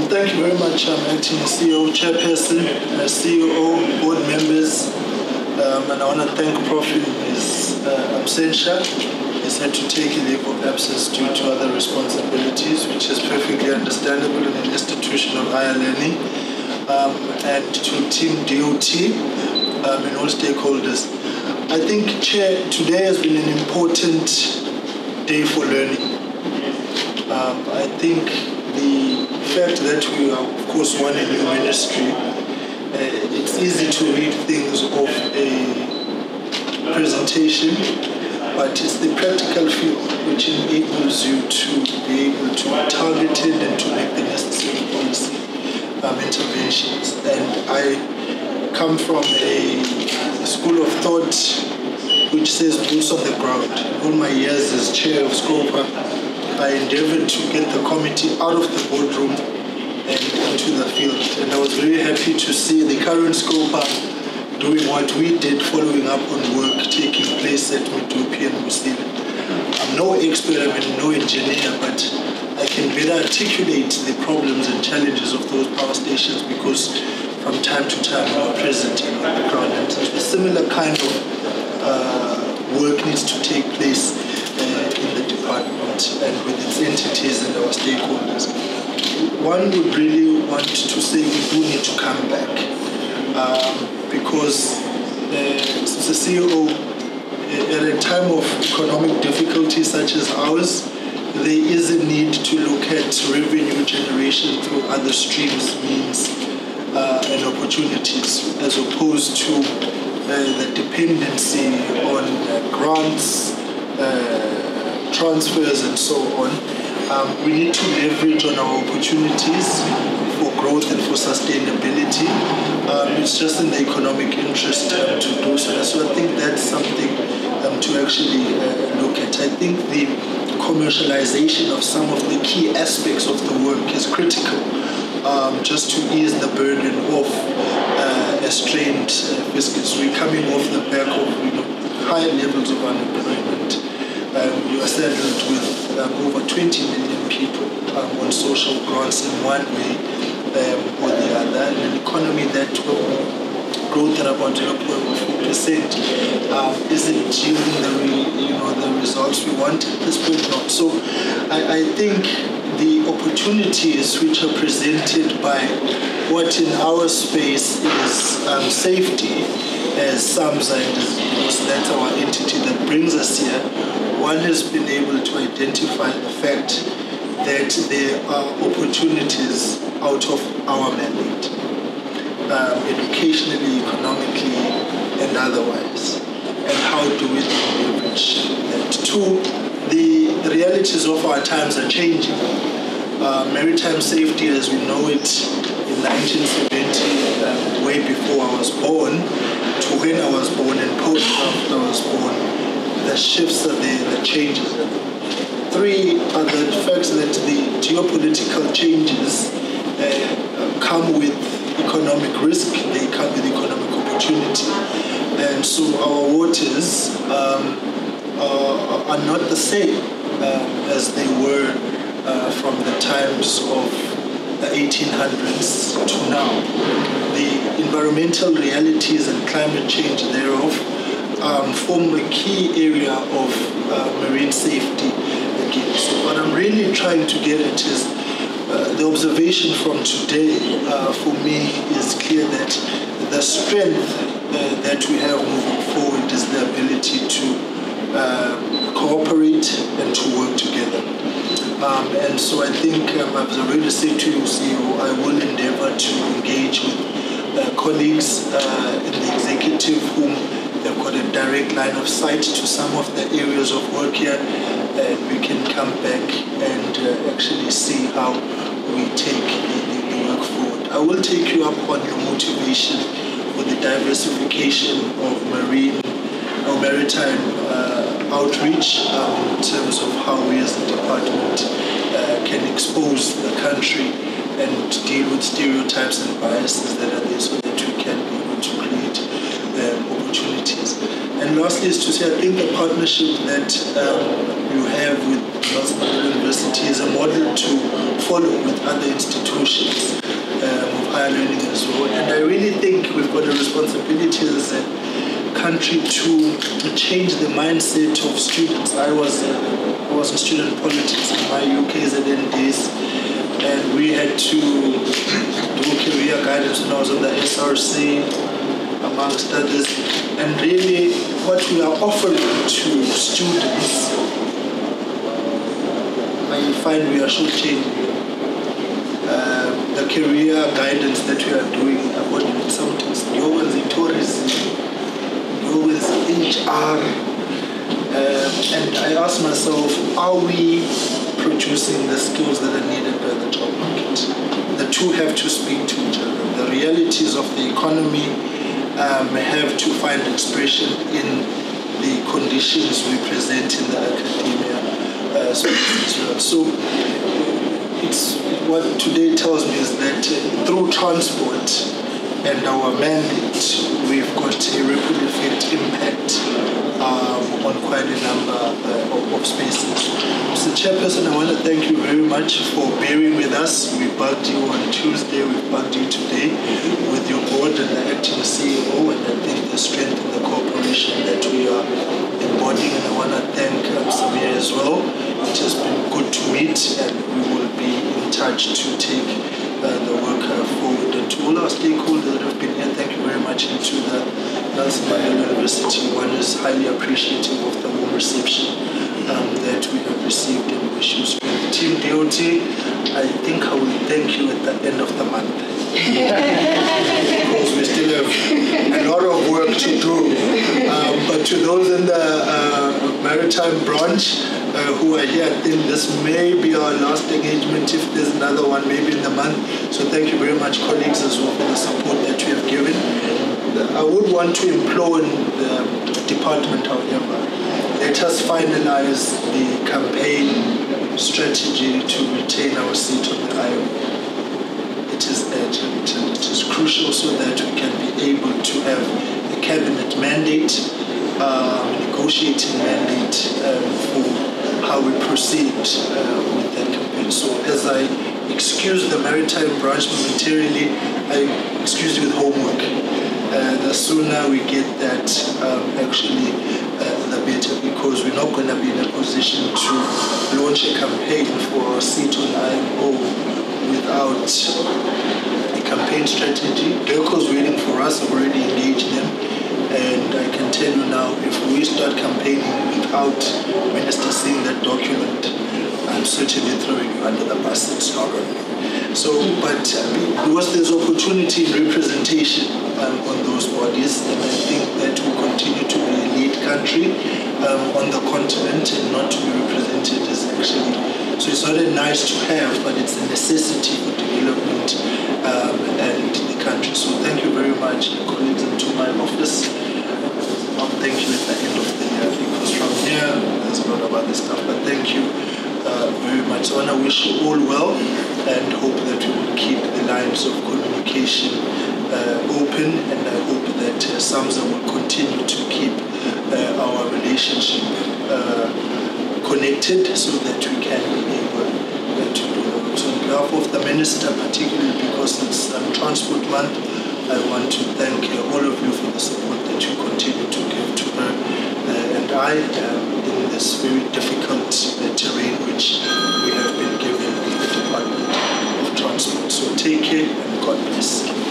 Thank you very much, Acting CEO, Chairperson, CEO, board members, and I want to thank Prof in his absentia. He's had to take a leave of absence due to other responsibilities, which is perfectly understandable in an institution of higher learning, and to Team DOT and all stakeholders. I think, Chair, today has been an important day for learning. I think the fact that we are, of course, one in new ministry, it's easy to read things off a presentation, but it's the practical field which enables you to be able to target it and to make the necessary policy interventions. And I come from a school of thought which says boots on the ground. All my years as chair of SCOPA, I endeavored to get the committee out of the boardroom and into the field. And I was very happy to see the current SCOPA doing what we did, following up on work taking place at Maritime and New Zealand. I'm no expert, I'm no engineer, but I can better articulate the problems and challenges of those power stations because from time to time we are present on the ground. And a similar kind of work needs to take place in the department and with its entities and our stakeholders. One would really want to say we do need to come back because as a CEO, at a time of economic difficulty such as ours, there is a need to look at revenue generation through other streams, means and opportunities, as opposed to the dependency on grants, transfers and so on. We need to leverage on our opportunities for growth and for sustainability. It's just in the economic interest to do so. So I think that's something to actually look at. I think the commercialization of some of the key aspects of the work is critical, just to ease the burden of a strained fiscus. We're coming off the back of high levels of unemployment. We are saddled with over 20 million people on social grants in one way or the other, and an economy that will grow at about 0.4%. Isn't yielding the results we want at this point? Not. So I think the opportunities which are presented by what in our space is safety, as SAMSA, and that's our entity that brings us here. One has been able to identify the fact that there are opportunities out of our mandate, educationally, economically, and otherwise. And how do we leverage that? Two, the realities of our times are changing. Maritime safety as we know it in 1970, way before I was born, to when I was born and post after I was born, the shifts are there, the changes are there. Three are the facts that the geopolitical changes come with economic risk, they come with economic opportunity. And so our waters are not the same as they were from the times of the 1800s to now. The environmental realities and climate change thereof form a key area of marine safety again. So what I'm really trying to get at is the observation from today for me is clear that the strength that we have moving forward is the ability to cooperate and to work together. And so I think, as I already said to you, CEO, I will endeavor to engage with colleagues in the executive whom they've got a direct line of sight to some of the areas of work here, and we can come back and actually see how we take the work forward. I will take you up on your motivation for the diversification of maritime outreach in terms of how we as a department can expose the country and deal with stereotypes and biases that are there so that we can be able to create opportunities. And lastly is to say, I think the partnership that you have with Maritime University is a model to follow with other institutions of higher learning as well. And I really think we've got a responsibility as a country to change the mindset of students. I was in student politics in my UKZN days, and we had to do career guidance when I was on the SRC, amongst others. And really, what we are offering to students, I find we are shortchanging. The career guidance that we are doing about sometimes tourism, HR, and I ask myself, are we producing the skills that are needed by the job market? The two have to speak to each other. The realities of the economy have to find expression in the conditions we present in the academia space as well. So it's what today tells me is that through transport and our mandate, we've got a ripple effect impact on quite a number of spaces. Mr. Chairperson, I want to thank you very much for bearing with us. We bugged you on Tuesday, we've bugged you today with your board and the acting CEO, and I think the strength and the cooperation that we are embodying. And I want to thank Samir as well. It has been good to meet, and we will be in touch to take the work forward. And to all our stakeholders that have been here, thank you very much. And to the Nelson Mandela University, one is highly appreciative of the warm reception that we have received, and wish you strength. Team DOT, I think I will thank you at the end of the month. Because we still have a lot of work to do. But to those in the Maritime branch who are here, I think this may be our last engagement. If there's another one, maybe in the month. So thank you very much, colleagues, as well, for the support that you have given. I would want to implore the department, however, let us finalize the campaign strategy to retain our seat on the aisle. It is urgent and it is crucial so that we can be able to have a cabinet mandate, negotiating mandate for how we proceed with that campaign. So as I excuse the Maritime branch momentarily, I excuse you with homework. The sooner we get that, actually, the better, because we're not going to be in a position to launch a campaign for our seat on IMO without a campaign strategy. DERCO's waiting for us. I've already engaged them, and I can tell you now, if we start campaigning without Minister seeing that document, I'm certainly throwing you under the bus. It's not on me. So, but because there's opportunity in representation on those bodies, and I think that will continue to be a lead country on the continent, and not to be represented is actually, so it's not a nice to have, but it's a necessity for development and the country. So thank you very much, colleagues, and to my office. I'll thank you at the end of the year, because from here there's a lot of other stuff, but thank you very much. So I want to wish you all well, and hope that we will keep the lines of communication open, and I hope that SAMSA will continue to keep our relationship connected so that we can be able to do that. So on behalf of the Minister, particularly because it's Transport Month, I want to thank all of you for the support that you continue to give to her and I in this very difficult terrain which we have been given with the Department of Transport. So take care, and God bless.